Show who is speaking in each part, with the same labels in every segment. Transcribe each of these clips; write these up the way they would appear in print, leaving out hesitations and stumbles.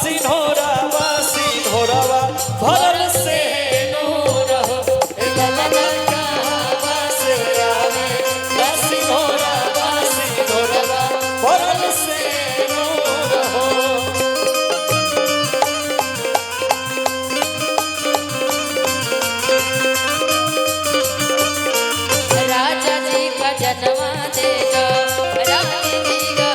Speaker 1: सिंहोरावा सिंहोरावा भरल से नूर हो ललना कहवा से आवे सिंहोरावा सिंहोरावा भरल से नूर हो।
Speaker 2: राजा जी का जन्मा दे दो रानी जी का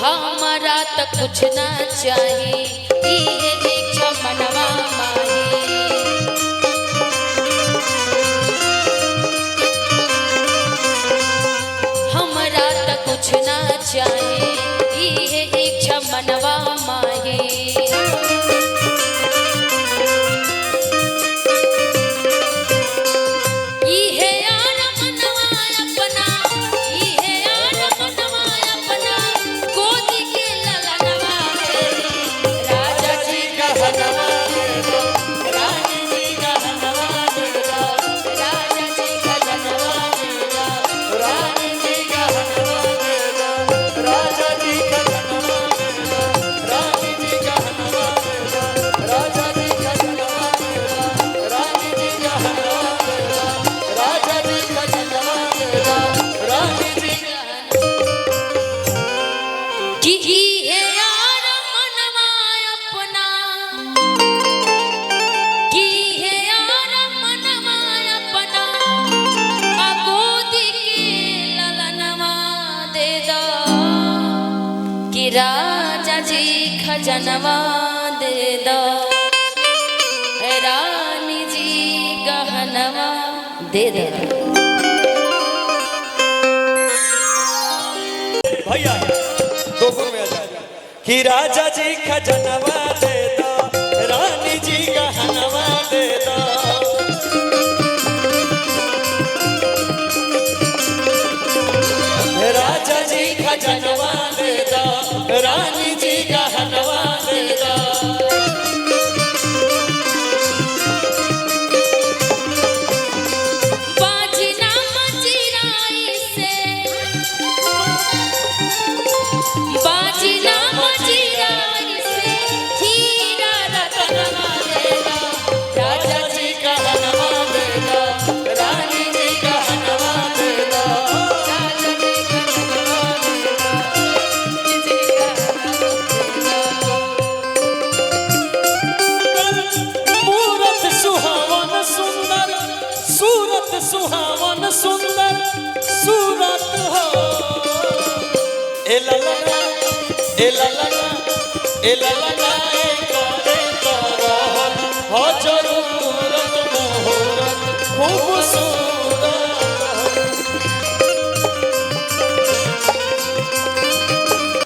Speaker 2: हमारा तो कुछ ना चाहिए ये इच्छा मनवा माही हमारा तो कुछ ना चाहिए ये इच्छा मनवा माही राजा जी खजनवा दे दो रानी जी गहनवा दे दो।
Speaker 1: भैया दो गुण में आ जाएगा कि राजा जी खजनवा दे दो रानी जी गहनवा दे दो। राजा जी खजनवा दे दो रानी जी गहनवा दे दो।
Speaker 2: बाजना मजीराई से बाजना मजीराई से हीरा रतनवा दे दो
Speaker 1: राजा जी गहनवा दे दो रानी जी गहनवा दे दो। सुहावन सुंदर सूरत हो ए ललना